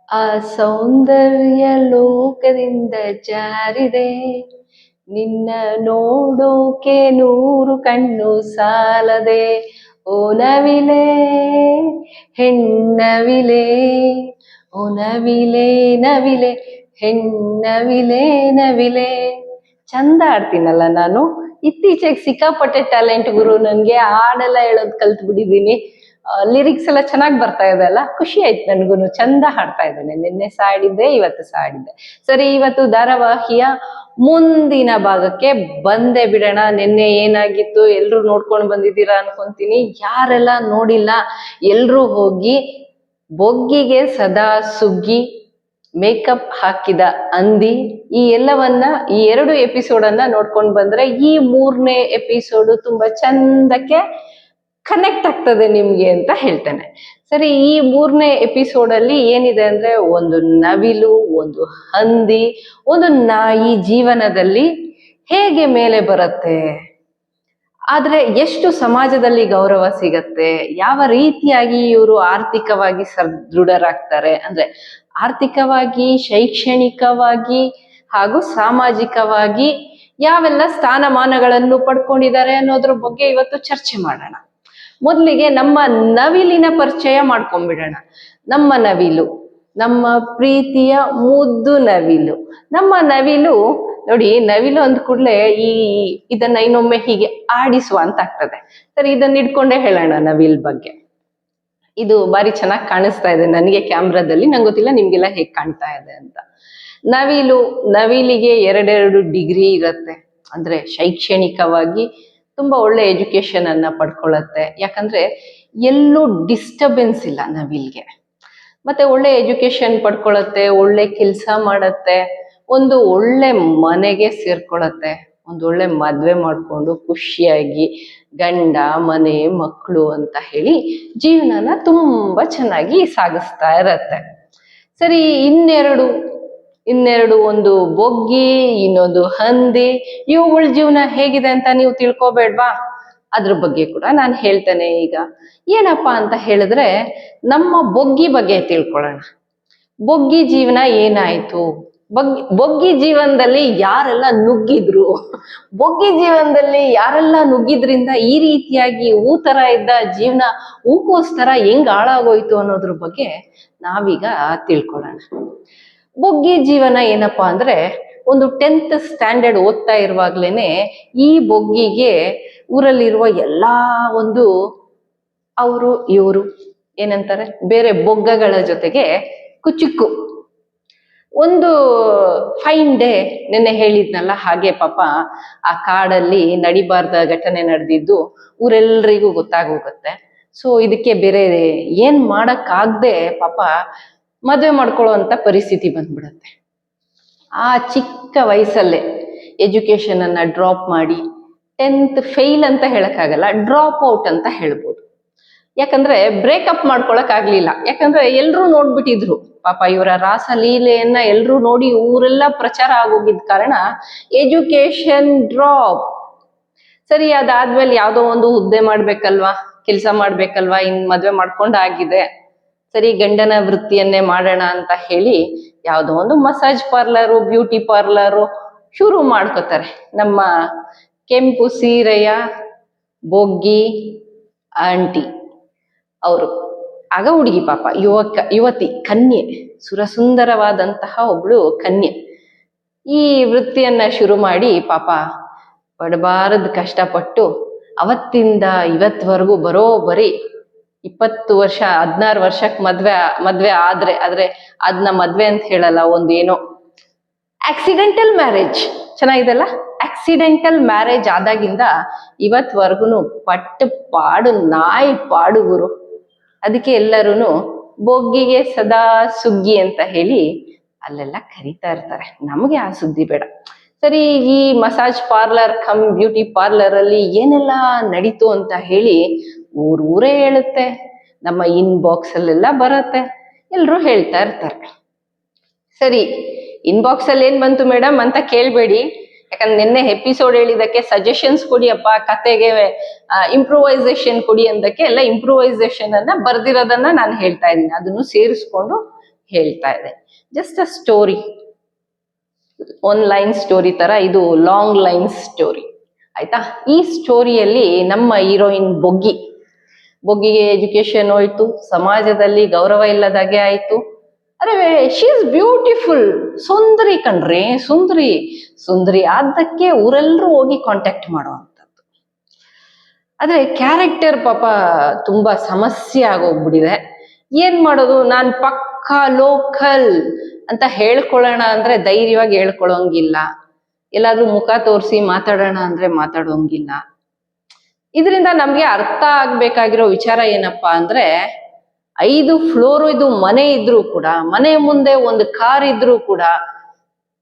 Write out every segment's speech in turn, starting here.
ಆ ಸೌಂದರ್ಯ ಲೋಕದಿಂದ ಜಾರಿದೆ, ನಿನ್ನ ನೋಡೋಕೆ 100 ಕಣ್ಣು ಸಾಲದೆ. ಓ ನವಿಲೆ ಹೆಣ್ಣವಿಲೆ, ಓ ನವಿಲೆ ನವಿಲೆ ಹೆಣ್ಣವಿಲೆ ನವಿಲೆ. ಚಂದ ಆಡ್ತೀನಲ್ಲ ನಾನು. ಇತ್ತೀಚೆಗೆ ಸಿಕ್ಕಾಪಟ್ಟೆ ಟ್ಯಾಲೆಂಟ್ ಗುರು. ನನ್ಗೆ ಹಾಡೆಲ್ಲ ಹೇಳೋದ್ ಕಲ್ತ್ ಬಿಟ್ಟಿದೀನಿ. ಲಿರಿಕ್ಸ್ ಎಲ್ಲ ಚೆನ್ನಾಗಿ ಬರ್ತಾ ಇದೆ ಅಲ್ಲ, ಖುಷಿ ಆಯ್ತು ನನ್ಗು. ಚಂದ ಹಾಡ್ತಾ ಇದ್ದೇನೆ. ನಿನ್ನೆ ಸಾಡಿದ್ದೆ, ಇವತ್ತು ಸಾಡಿದ್ದೆ. ಸರಿ, ಇವತ್ತು ಧಾರಾವಾಹಿಯ ಮುಂದಿನ ಭಾಗಕ್ಕೆ ಬಂದೇ ಬಿಡೋಣ. ನಿನ್ನೆ ಏನಾಗಿತ್ತು ಎಲ್ರು ನೋಡ್ಕೊಂಡು ಬಂದಿದ್ದೀರಾ ಅನ್ಕೊಂತೀನಿ. ಯಾರೆಲ್ಲ ನೋಡಿಲ್ಲ ಎಲ್ರೂ ಹೋಗಿ ಬೊಗ್ಗಿಗೆ ಸದಾ ಸುಗ್ಗಿ, ಮೇಕಪ್ ಹಾಕಿದ ಅಂದಿ, ಈ ಎಲ್ಲವನ್ನ ಈ 2 ಎಪಿಸೋಡನ್ನ ನೋಡ್ಕೊಂಡು ಬಂದ್ರೆ ಈ 3ನೇ ಎಪಿಸೋಡು ತುಂಬಾ ಚಂದಕ್ಕೆ ಕನೆಕ್ಟ್ ಆಗ್ತದೆ ನಿಮ್ಗೆ ಅಂತ ಹೇಳ್ತೇನೆ. ಸರಿ, ಈ 3ನೇ ಎಪಿಸೋಡಲ್ಲಿ ಏನಿದೆ ಅಂದ್ರೆ, ಒಂದು ನವಿಲು, ಒಂದು ಹಂದಿ, ಒಂದು ನಾಯಿ ಜೀವನದಲ್ಲಿ ಹೇಗೆ ಮೇಲೆ ಬರುತ್ತೆ, ಆದ್ರೆ ಎಷ್ಟು ಸಮಾಜದಲ್ಲಿ ಗೌರವ ಸಿಗತ್ತೆ, ಯಾವ ರೀತಿಯಾಗಿ ಇವರು ಆರ್ಥಿಕವಾಗಿ ಸದೃಢರಾಗ್ತಾರೆ, ಅಂದ್ರೆ ಆರ್ಥಿಕವಾಗಿ, ಶೈಕ್ಷಣಿಕವಾಗಿ ಹಾಗೂ ಸಾಮಾಜಿಕವಾಗಿ ಯಾವೆಲ್ಲ ಸ್ಥಾನಮಾನಗಳನ್ನು ಪಡ್ಕೊಂಡಿದ್ದಾರೆ ಅನ್ನೋದ್ರ ಬಗ್ಗೆ ಇವತ್ತು ಚರ್ಚೆ ಮಾಡೋಣ. ಮೊದಲಿಗೆ ನಮ್ಮ ನವಿಲಿನ ಪರಿಚಯ ಮಾಡ್ಕೊಂಡ್ಬಿಡೋಣ. ನಮ್ಮ ನವಿಲು, ನಮ್ಮ ಪ್ರೀತಿಯ ಮುದ್ದು ನವಿಲು. ನಮ್ಮ ನವಿಲು ನೋಡಿ, ನವಿಲು ಅಂದ ಕೂಡಲೇ ಇದನ್ನ ಇನ್ನೊಮ್ಮೆ ಹೀಗೆ ಆಡಿಸುವ ಅಂತ ಆಗ್ತದೆ. ಸರಿ, ಇದನ್ನ ಇಟ್ಕೊಂಡೇ ಹೇಳೋಣ ನವಿಲ್ ಬಗ್ಗೆ. ಇದು ಬಾರಿ ಚೆನ್ನಾಗಿ ಕಾಣಿಸ್ತಾ ಇದೆ ನನಗೆ ಕ್ಯಾಮ್ರಾದಲ್ಲಿ. ನಂಗೆ ಗೊತ್ತಿಲ್ಲ ನಿಮ್ಗೆಲ್ಲ ಹೇಗೆ ಕಾಣ್ತಾ ಇದೆ ಅಂತ. ನವಿಲಿಗೆ 2 ಡಿಗ್ರಿ ಇರತ್ತೆ. ಅಂದ್ರೆ ಶೈಕ್ಷಣಿಕವಾಗಿ ತುಂಬಾ ಒಳ್ಳೆ ಎಜುಕೇಶನ್ ಅನ್ನ ಪಡ್ಕೊಳ್ಳತ್ತೆ. ಯಾಕಂದ್ರೆ ಎಲ್ಲೂ ಡಿಸ್ಟರ್ಬೆನ್ಸ್ ಇಲ್ಲ ನವಿಲ್ಗೆ. ಮತ್ತೆ ಒಳ್ಳೆ ಎಜುಕೇಶನ್ ಪಡ್ಕೊಳತ್ತೆ, ಒಳ್ಳೆ ಕೆಲಸ ಮಾಡತ್ತೆ, ಒಂದು ಒಳ್ಳೆ ಮನೆಗೆ ಸೇರ್ಕೊಳತ್ತೆ, ಒಂದು ಒಳ್ಳೆ ಮದ್ವೆ ಮಾಡ್ಕೊಂಡು ಖುಷಿಯಾಗಿ ಗಂಡ, ಮನೆ, ಮಕ್ಕಳು ಅಂತ ಹೇಳಿ ಜೀವನನ ತುಂಬಾ ಚೆನ್ನಾಗಿ ಸಾಗಿಸ್ತಾ ಇರತ್ತೆ. ಸರಿ, ಇನ್ನೆರಡು ಒಂದು ಬೊಗ್ಗಿ, ಇನ್ನೊಂದು ಹಂದಿ. ಇವುಗಳ ಜೀವನ ಹೇಗಿದೆ ಅಂತ ನೀವು ತಿಳ್ಕೊಬೇಡ್ವಾ? ಅದ್ರ ಬಗ್ಗೆ ಕೂಡ ನಾನು ಹೇಳ್ತೇನೆ. ಈಗ ಏನಪ್ಪಾ ಅಂತ ಹೇಳಿದ್ರೆ, ನಮ್ಮ ಬೊಗ್ಗಿ ಬಗ್ಗೆ ತಿಳ್ಕೊಳ್ಳೋಣ. ಬೊಗ್ಗಿ ಜೀವನ ಏನಾಯ್ತು, ಬೊಗ್ಗಿ ಜೀವನದಲ್ಲಿ ಯಾರೆಲ್ಲ ನುಗ್ಗಿದ್ರು, ಬೊಗ್ಗಿ ಜೀವನದಲ್ಲಿ ಯಾರೆಲ್ಲ ನುಗ್ಗಿದ್ರಿಂದ ಈ ರೀತಿಯಾಗಿ ತರ ಇದ್ದ ಜೀವನ ಹೂಕೋಸ್ಕರ ಹೆಂಗ್ ಹಾಳಾಗೋಯ್ತು ಅನ್ನೋದ್ರ ಬಗ್ಗೆ ನಾವೀಗ ತಿಳ್ಕೊಳ್ಳೋಣ. ಬೊಗ್ಗಿ ಜೀವನ ಏನಪ್ಪಾ ಅಂದ್ರೆ, ಒಂದು 10th ಸ್ಟ್ಯಾಂಡರ್ಡ್ ಓದ್ತಾ ಇರುವಾಗ್ಲೇನೆ ಈ ಬೊಗ್ಗಿಗೆ ಊರಲ್ಲಿರುವ ಎಲ್ಲಾ ಒಂದು ಇವರು ಏನಂತಾರೆ, ಬೇರೆ ಬೊಗ್ಗಗಳ ಜೊತೆಗೆ ಕುಚುಕು. ಒಂದು ಫೈನ್ ಡೇ, ನಿನ್ನೆ ಹೇಳಿದ್ನಲ್ಲ ಹಾಗೆ, ಪಾಪ ಆ ಕಾಡಲ್ಲಿ ನಡಿಬಾರ್ದ ಘಟನೆ ನಡೆದಿದ್ದು ಊರೆಲ್ರಿಗೂ ಗೊತ್ತಾಗೋಗುತ್ತೆ. ಸೊ ಇದಕ್ಕೆ ಬೇರೆ ಏನ್ ಮಾಡಕ್ಕಾಗ್ದೆ ಪಾಪ ಮದುವೆ ಮಾಡ್ಕೊಳ್ಳೋ ಅಂತ ಪರಿಸ್ಥಿತಿ ಬಂದ್ಬಿಡತ್ತೆ. ಆ ಚಿಕ್ಕ ವಯಸ್ಸಲ್ಲೇ ಎಜುಕೇಶನ್ ಅನ್ನ ಡ್ರಾಪ್ ಮಾಡಿ, 10th ಫೇಲ್ ಅಂತ ಹೇಳಕ್ಕಾಗಲ್ಲ, ಡ್ರಾಪ್ ಔಟ್ ಅಂತ ಹೇಳ್ಬೋದು. ಯಾಕಂದ್ರೆ ಬ್ರೇಕಪ್ ಮಾಡ್ಕೊಳಕ್ ಆಗ್ಲಿಲ್ಲ. ಯಾಕಂದ್ರೆ ಎಲ್ರೂ ನೋಡ್ಬಿಟ್ಟಿದ್ರು ಪಾಪ ಇವರ ರಾಸಲೀಲೆಯನ್ನ. ಎಲ್ರೂ ನೋಡಿ ಊರೆಲ್ಲ ಪ್ರಚಾರ ಆಗೋಗಿದ್ ಕಾರಣ ಎಜುಕೇಶನ್ ಡ್ರಾಪ್. ಸರಿ, ಅದಾದ್ಮೇಲೆ ಯಾವ್ದೋ ಒಂದು ಹುದ್ದೆ ಮಾಡ್ಬೇಕಲ್ವಾ, ಕೆಲಸ ಮಾಡ್ಬೇಕಲ್ವಾ, ಮದ್ವೆ ಮಾಡ್ಕೊಂಡಾಗಿದೆ. ಸರಿ, ಗಂಡನ ವೃತ್ತಿಯನ್ನೇ ಮಾಡೋಣ ಅಂತ ಹೇಳಿ ಯಾವ್ದೋ ಒಂದು ಮಸಾಜ್ ಪಾರ್ಲರು, ಬ್ಯೂಟಿ ಪಾರ್ಲರು ಶುರು ಮಾಡ್ಕೋತಾರೆ ನಮ್ಮ ಕೆಂಪು ಸೀರೆಯ ಬೊಗ್ಗಿ ಆಂಟಿ ಅವರು. ಆಗ ಹುಡುಗಿ ಪಾಪ, ಯುವತಿ, ಕನ್ಯೆ, ಸುರಸುಂದರವಾದಂತಹ ಒಬ್ಳು ಕನ್ಯೆ ಈ ವೃತ್ತಿಯನ್ನ ಶುರು ಮಾಡಿ ಪಾಪ ಪಡಬಾರದ್ ಕಷ್ಟಪಟ್ಟು ಅವತ್ತಿಂದ ಇವತ್ವರೆಗೂ ಬರೋಬ್ಬರಿ 20 ವರ್ಷ, 16 ವರ್ಷಕ್ಕೆ ಮದ್ವೆ ಆದ್ರೆ ಅದನ್ನ ಮದ್ವೆ ಅಂತ ಹೇಳಲ್ಲ, ಒಂದೇನೋ ಆಕ್ಸಿಡೆಂಟಲ್ ಮ್ಯಾರೇಜ್. ಚೆನ್ನಾಗಿದೆಲ್ಲ, ಆಕ್ಸಿಡೆಂಟಲ್ ಮ್ಯಾರೇಜ್ ಆದಾಗಿಂದ ಇವತ್ವರೆಗೂ ಪಟ್ಟು ಪಾಡು, ನಾಯಿ ಪಾಡು ಗುರು. ಅದಕ್ಕೆ ಎಲ್ಲರೂ ಬೊಗ್ಗಿಗೆ ಸದಾ ಸುಗ್ಗಿ ಅಂತ ಹೇಳಿ ಅಲ್ಲೆಲ್ಲ ಕರೀತಾ ಇರ್ತಾರೆ. ನಮಗೆ ಆ ಸುದ್ದಿ ಬೇಡ. ಸರಿ, ಈ ಮಸಾಜ್ ಪಾರ್ಲರ್ ಬ್ಯೂಟಿ ಪಾರ್ಲರ್ ಅಲ್ಲಿ ಏನೆಲ್ಲ ನಡೀತು ಅಂತ ಹೇಳಿ ಊರೇ ಹೇಳುತ್ತೆ, ನಮ್ಮ ಇನ್ಬಾಕ್ಸ್ ಅಲ್ಲೆಲ್ಲ ಬರತ್ತೆ, ಎಲ್ರು ಹೇಳ್ತಾ ಇರ್ತಾರೆ. ಸರಿ, ಇನ್ಬಾಕ್ಸ್ ಅಲ್ಲಿ ಏನ್ ಬಂತು ಮೇಡಮ್ ಅಂತ ಕೇಳ್ಬೇಡಿ. ಯಾಕಂದ್ರೆ ನಿನ್ನೆ ಎಪಿಸೋಡ್ ಹೇಳಿದಕ್ಕೆ ಸಜೆಷನ್ಸ್ ಕೊಡಿ ಅಪ್ಪ, ಕತೆಗೆ ಇಂಪ್ರೂವೈಸೇಷನ್ ಕೊಡಿ ಅಂದಕ್ಕೆ ಎಲ್ಲ ಇಂಪ್ರೂವೈಸೇಷನ್ ಅನ್ನ ಬರ್ದಿರೋದನ್ನ ನಾನು ಹೇಳ್ತಾ ಇದ್ದೀನಿ. ಅದನ್ನು ಸೇರಿಸ್ಕೊಂಡು ಹೇಳ್ತಾ ಇದೆ. Just a story, one line story ತರ, ಇದು ಲಾಂಗ್ ಲೈನ್ ಸ್ಟೋರಿ ಆಯ್ತಾ. ಈ ಸ್ಟೋರಿಯಲ್ಲಿ ನಮ್ಮ ಹೀರೋಯಿನ್ ಬೊಗ್ಗಿಗೆ ಎಜುಕೇಶನ್ ಹೋಯ್ತು, ಸಮಾಜದಲ್ಲಿ ಗೌರವ ಇಲ್ಲದಾಗೆ ಆಯ್ತು. ಅರೆ ಶಿ ಇಸ್ ಬ್ಯೂಟಿಫುಲ್, ಸುಂದರಿ ಕಣ್ರಿ, ಸುಂದರಿ ಆದಕ್ಕೆ ಊರೆಲ್ಲರೂ ಹೋಗಿ ಕಾಂಟ್ಯಾಕ್ಟ್ ಮಾಡುವಂಥದ್ದು. ಆದ್ರೆ ಕ್ಯಾರೆಕ್ಟರ್ ಪಾಪ ತುಂಬಾ ಸಮಸ್ಯೆ ಆಗೋಗ್ಬಿಟ್ಟಿದೆ. ಏನ್ ಮಾಡೋದು, ನಾನ್ ಪಕ್ಕಾ ಲೋಕಲ್ ಅಂತ ಹೇಳ್ಕೊಳ್ಳೋಣ ಅಂದ್ರೆ ಧೈರ್ಯವಾಗಿ ಹೇಳ್ಕೊಳ್ಳೋಂಗಿಲ್ಲ, ಎಲ್ಲಾದ್ರೂ ಮುಖ ತೋರಿಸಿ ಮಾತಾಡೋಣ ಅಂದ್ರೆ ಮಾತಾಡೋಂಗಿಲ್ಲ. ಇದರಿಂದ ನಮ್ಗೆ ಅರ್ಥ ಆಗ್ಬೇಕಾಗಿರೋ ವಿಚಾರ ಏನಪ್ಪಾ ಅಂದ್ರೆ, 5 ಫ್ಲೋರ್ ಇದು ಮನೆ ಇದ್ರೂ ಕೂಡ, ಮನೆ ಮುಂದೆ ಒಂದು ಕಾರ್ ಇದ್ರೂ ಕೂಡ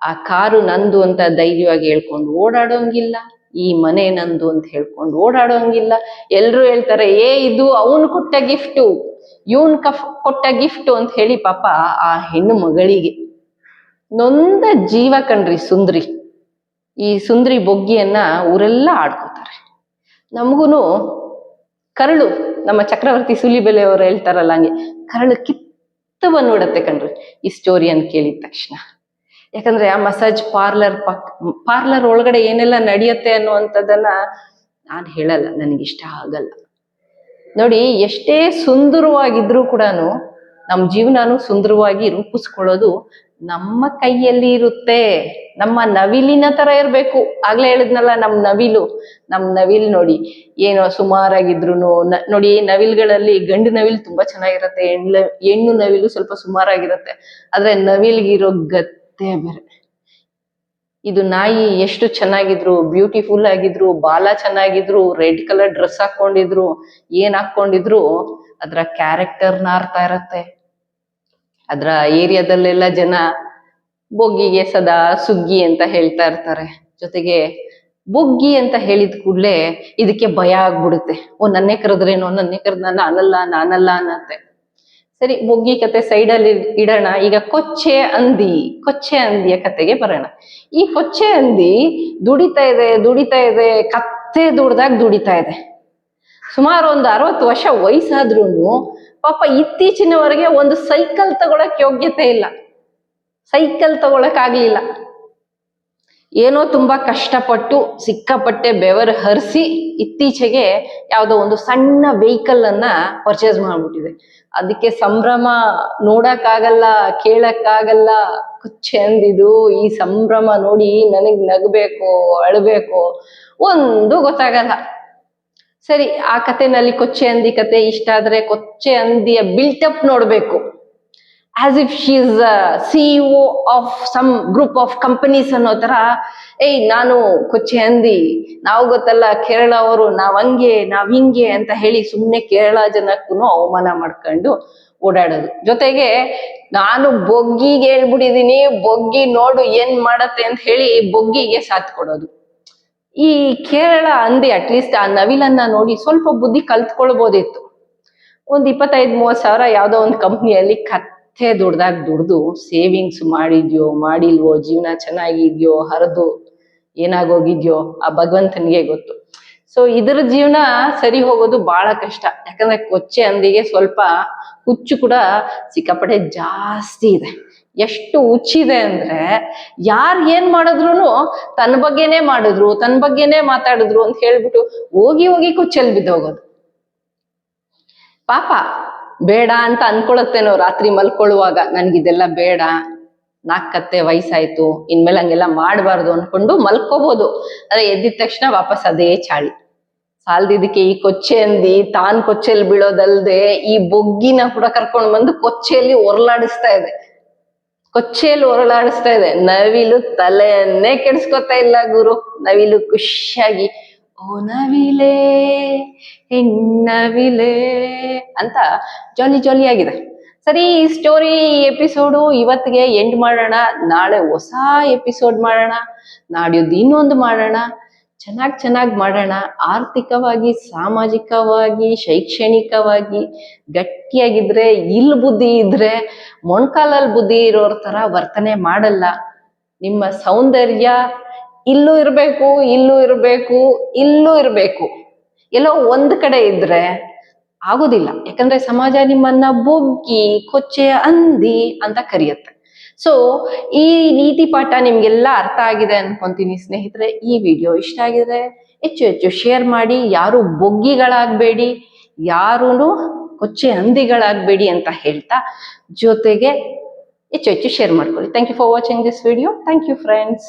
ಆ ಕಾರು ನಂದು ಅಂತ ಧೈರ್ಯವಾಗಿ ಹೇಳ್ಕೊಂಡು ಓಡಾಡೋಂಗಿಲ್ಲ, ಈ ಮನೆ ನಂದು ಅಂತ ಹೇಳ್ಕೊಂಡು ಓಡಾಡೋಂಗಿಲ್ಲ. ಎಲ್ರು ಹೇಳ್ತಾರೆ ಇದು ಅವನು ಕೊಟ್ಟ ಗಿಫ್ಟು, ಇವನ್ ಕೊಟ್ಟ ಗಿಫ್ಟು ಅಂತ ಹೇಳಿ ಪಾಪ ಆ ಹೆಣ್ಣು ಮಗಳಿಗೆ ನೊಂದ ಜೀವ ಕಣ್ರಿ ಸುಂದ್ರಿ. ಈ ಸುಂದ್ರಿ ಬೊಗ್ಗಿಯನ್ನ ಊರೆಲ್ಲ ಆಡ್ಕೋತಾರೆ. ನಮಗೂನು ಕರಳು, ನಮ್ಮ ಚಕ್ರವರ್ತಿ ಸೂಲಿಬೆಲೆ ಅವರು ಹೇಳ್ತಾರಲ್ಲ ಹಂಗೆ, ಕರಳು ಕಿತ್ತು ಬಂದ್ಬಿಡತ್ತೆ ಕಣ್ರಿ ಈ ಸ್ಟೋರಿಯನ್ನು ಕೇಳಿದ ತಕ್ಷಣ. ಯಾಕಂದ್ರೆ ಆ ಮಸಾಜ್ ಪಾರ್ಲರ್ ಒಳಗಡೆ ಏನೆಲ್ಲ ನಡೆಯುತ್ತೆ ಅನ್ನುವಂಥದ್ದನ್ನ ನಾನು ಹೇಳಲ್ಲ, ನನಗಿಷ್ಟ ಆಗಲ್ಲ. ನೋಡಿ, ಎಷ್ಟೇ ಸುಂದರವಾಗಿದ್ರೂ ಕೂಡ ನಮ್ಮ ಜೀವನನು ಸುಂದರವಾಗಿ ರೂಪಿಸ್ಕೊಳ್ಳೋದು ನಮ್ಮ ಕೈಯಲ್ಲಿ ಇರುತ್ತೆ. ನಮ್ಮ ನವಿಲಿನ ತರ ಇರ್ಬೇಕು. ಆಗ್ಲೇ ಹೇಳಿದ್ನಲ್ಲ, ನಮ್ ನವಿಲ್ ನೋಡಿ, ಏನೋ ಸುಮಾರಾಗಿದ್ರು ನೋಡಿ, ನವಿಲ್ಗಳಲ್ಲಿ ಗಂಡು ನವಿಲ್ ತುಂಬಾ ಚೆನ್ನಾಗಿರತ್ತೆ, ಹೆಣ್ಣು ನವಿಲು ಸ್ವಲ್ಪ ಸುಮಾರಾಗಿರತ್ತೆ. ಆದ್ರೆ ನವಿಲ್ಗಿರೋ ಗತ್ತೆ ಬೇರೆ. ಇದು ನಾಯಿ ಎಷ್ಟು ಚೆನ್ನಾಗಿದ್ರು, ಬ್ಯೂಟಿಫುಲ್ ಆಗಿದ್ರು, ಬಾಲ ಚೆನ್ನಾಗಿದ್ರು, ರೆಡ್ ಕಲರ್ ಡ್ರೆಸ್ ಹಾಕೊಂಡಿದ್ರು, ಏನ್ ಹಾಕೊಂಡಿದ್ರು, ಅದ್ರ ಕ್ಯಾರೆಕ್ಟರ್ ನಾರ್ತಾ ಇರತ್ತೆ. ಅದ್ರ ಏರಿಯಾದಲ್ಲೆಲ್ಲ ಜನ ಬೊಗ್ಗಿಗೆ ಸದಾ ಸುಗ್ಗಿ ಅಂತ ಹೇಳ್ತಾ ಇರ್ತಾರೆ. ಜೊತೆಗೆ ಬೊಗ್ಗಿ ಅಂತ ಹೇಳಿದ ಕೂಡ್ಲೆ ಇದಕ್ಕೆ ಭಯ ಆಗ್ಬಿಡುತ್ತೆ. ನನ್ನೇ ಕರೆದ್ರೇನೋ, ನನ್ನೇ ಕರೆದ, ನಾನಲ್ಲ ಅನ್ನತ್ತೆ. ಸರಿ, ಬೊಗ್ಗಿ ಕತೆ ಸೈಡಲ್ಲಿ ಇಡೋಣ. ಈಗ ಕೊಚ್ಚೆ ಹಂದಿಯ ಕತೆಗೆ ಬರೋಣ. ಈ ಕೊಚ್ಚೆ ಹಂದಿ ದುಡಿತಾ ಇದೆ, ಕತ್ತೆ ದುಡ್ದಾಗ ದುಡಿತಾ ಇದೆ. ಸುಮಾರು ಒಂದು 60 ವರ್ಷ ವಯಸ್ಸಾದ್ರೂ ಪಾಪ ಇತ್ತೀಚಿನವರೆಗೆ ಒಂದು ಸೈಕಲ್ ತಗೊಳಕ್ ಯೋಗ್ಯತೆ ಇಲ್ಲ, ಸೈಕಲ್ ತಗೊಳಕ್ ಆಗ್ಲಿಲ್ಲ. ಏನೋ ತುಂಬಾ ಕಷ್ಟಪಟ್ಟು ಸಿಕ್ಕಾಪಟ್ಟೆ ಬೆವರು ಹರಿಸಿ ಇತ್ತೀಚೆಗೆ ಯಾವುದೋ ಒಂದು ಸಣ್ಣ ವೆಹಿಕಲ್ ಅನ್ನ ಪರ್ಚೇಸ್ ಮಾಡ್ಬಿಟ್ಟಿದೆ. ಅದಕ್ಕೆ ಸಂಭ್ರಮ ನೋಡಕ್ಕಾಗಲ್ಲ, ಕೇಳಕ್ಕಾಗಲ್ಲ. ಕೊಚ್ಚೆ ಅಂದಿದು ಈ ಸಂಭ್ರಮ ನೋಡಿ ನನಗ್ ನಗಬೇಕು, ಅಳಬೇಕು, ಒಂದು ಗೊತ್ತಾಗಲ್ಲ. ಸರಿ, ಆ ಕಥೆನಲ್ಲಿ ಕೊಚ್ಚೆ ಹಂದಿ ಕತೆ ಇಷ್ಟ ಆದ್ರೆ ಕೊಚ್ಚೆ ಹಂದಿಯ ಬಿಲ್ಟಪ್ ನೋಡ್ಬೇಕು. As if she is CEO of some group of companies ಅನ್ನೋ ತರ, ನಾನು ಕೊಚ್ಚೆ ಹಂದಿ, ನಾವು ಗೊತ್ತಲ್ಲ ಕೇರಳ ಅವರು, ನಾವ್ ಹಿಂಗೆ ಅಂತ ಹೇಳಿ ಸುಮ್ನೆ ಕೇರಳ ಜನಕ್ಕೂ ಅವಮಾನ ಮಾಡ್ಕೊಂಡು ಓಡಾಡೋದು. ಜೊತೆಗೆ ನಾನು ಬೊಗ್ಗಿಗೆ ಹೇಳ್ಬಿಟ್ಟಿದೀನಿ, ಬೊಗ್ಗಿ ನೋಡು ಏನ್ ಮಾಡತ್ತೆ ಅಂತ ಹೇಳಿ ಬೊಗ್ಗಿಗೆ ಸಾಥ್ ಕೊಡೋದು. ಈ ಕೇರಳ ಹಂದಿ ಅಟ್ಲೀಸ್ಟ್ ಆ ನವಿಲನ್ನ ನೋಡಿ ಸ್ವಲ್ಪ ಬುದ್ಧಿ ಕಲ್ತ್ಕೊಳ್ಬೋದಿತ್ತು. ಒಂದ್ 25-30 ಸಾವಿರ ಯಾವ್ದೋ ಒಂದು ಕಂಪ್ನಿಯಲ್ಲಿ ಕತ್ತೆ ದುಡ್ದು ಸೇವಿಂಗ್ಸ್ ಮಾಡಿಲ್ವೋ, ಜೀವನ ಚೆನ್ನಾಗಿದ್ಯೋ, ಹರಿದು ಏನಾಗೋಗಿದ್ಯೋ ಆ ಭಗವಂತನಿಗೆ ಗೊತ್ತು. ಸೊ ಇದ್ರ ಜೀವನ ಸರಿ ಹೋಗೋದು ಬಹಳ ಕಷ್ಟ. ಯಾಕಂದ್ರೆ ಕೊಚ್ಚೆ ಹಂದಿಗೆ ಸ್ವಲ್ಪ ಹುಚ್ಚು ಕೂಡ ಸಿಕ್ಕಾಪಟ್ಟೆ ಜಾಸ್ತಿ ಇದೆ. ಎಷ್ಟು ಹುಚ್ಚಿದೆ ಅಂದ್ರೆ, ಯಾರ್ ಏನ್ ಮಾಡಿದ್ರು ತನ್ನ ಬಗ್ಗೆನೇ ಮಾಡಿದ್ರು, ತನ್ನ ಬಗ್ಗೆನೇ ಮಾತಾಡಿದ್ರು ಅಂತ ಹೇಳ್ಬಿಟ್ಟು ಹೋಗಿ ಕೊಚ್ಚಲ್ಲಿ ಬಿದ್ದೋಗೋದು. ಪಾಪ ಬೇಡ ಅಂತ ಅನ್ಕೊಳತ್ತೇನೋ ರಾತ್ರಿ ಮಲ್ಕೊಳ್ಳುವಾಗ, ನನ್ಗಿದೆಲ್ಲ ಬೇಡ, 4 ಕತ್ತೆ ವಯಸ್ಸಾಯ್ತು, ಇನ್ಮೇಲೆ ಹಂಗೆಲ್ಲ ಮಾಡಬಾರ್ದು ಅನ್ಕೊಂಡು ಮಲ್ಕೋಬಹುದು. ಆದ್ರೆ ಎದ್ದಿದ ತಕ್ಷಣ ವಾಪಸ್ ಅದೇ ಚಾಳಿ. ಸಾಲ್ದಿದ್ದಕ್ಕೆ ಈ ಕೊಚ್ಚೆ ಹಂದಿ ತಾನ್ ಕೊಚ್ಚೆಯಲ್ಲಿ ಬೀಳೋದಲ್ದೆ ಈ ಬೊಗ್ಗಿನ ಕೂಡ ಕರ್ಕೊಂಡು ಬಂದು ಕೊಚ್ಚೆಯಲ್ಲಿ ಒರಳಾಡಿಸ್ತಾ ಇದೆ. ನವಿಲು ತಲೆಯನ್ನೇ ಕೆಡಿಸ್ಕೊತಾ ಇಲ್ಲ ಗುರು. ನವಿಲು ಖುಷಿಯಾಗಿ ಓ ನವಿಲೇ ಹೆಣ್ಣವಿಲೇ ಅಂತ ಜಾಲಿ ಆಗಿದೆ. ಸರಿ, ಈ ಸ್ಟೋರಿ ಎಪಿಸೋಡು ಇವತ್ತಿಗೆ ಎಂಡ್ ಮಾಡೋಣ. ನಾಳೆ ಹೊಸ ಎಪಿಸೋಡ್ ಮಾಡೋಣ, ನಾಡಿದ್ದು ಇನ್ನೊಂದು ಮಾಡೋಣ. ಚೆನ್ನಾಗಿ ಮಾಡೋಣ. ಆರ್ಥಿಕವಾಗಿ, ಸಾಮಾಜಿಕವಾಗಿ, ಶೈಕ್ಷಣಿಕವಾಗಿ ಗಟ್ಟಿಯಾಗಿದ್ರೆ, ಇಲ್ಲಿ ಬುದ್ಧಿ ಇದ್ರೆ, ಮೊಣಕಾಲಲ್ಲಿ ಬುದ್ಧಿ ಇರೋರ್ ತರ ವರ್ತನೆ ಮಾಡಲ್ಲ. ನಿಮ್ಮ ಸೌಂದರ್ಯ ಇಲ್ಲೂ ಇರ್ಬೇಕು, ಎಲ್ಲೋ ಒಂದ್ ಕಡೆ ಇದ್ರೆ ಆಗೋದಿಲ್ಲ. ಯಾಕಂದ್ರೆ ಸಮಾಜ ನಿಮ್ಮನ್ನ ಬೊಗ್ಗಿ, ಕೊಚ್ಚೆಯ ಹಂದಿ ಅಂತ ಕರೆಯುತ್ತೆ. ಸೊ ಈ ನೀತಿ ಪಾಠ ನಿಮ್ಗೆಲ್ಲ ಅರ್ಥ ಆಗಿದೆ ಅನ್ಕೊಂತೀನಿ ಸ್ನೇಹಿತರೆ. ಈ ವಿಡಿಯೋ ಇಷ್ಟ ಆಗಿದ್ರೆ ಹೆಚ್ಚು ಹೆಚ್ಚು ಶೇರ್ ಮಾಡಿ. ಯಾರು ಬೊಗ್ಗಿಗಳಾಗಬೇಡಿ, ಯಾರೂ ಕೊಚ್ಚೆ ಹಂದಿಗಳಾಗಬೇಡಿ ಅಂತ ಹೇಳ್ತಾ, ಜೊತೆಗೆ ಹೆಚ್ಚು ಹೆಚ್ಚು ಶೇರ್ ಮಾಡ್ಕೊಳ್ಳಿ. Thank you for watching this video. Thank you friends.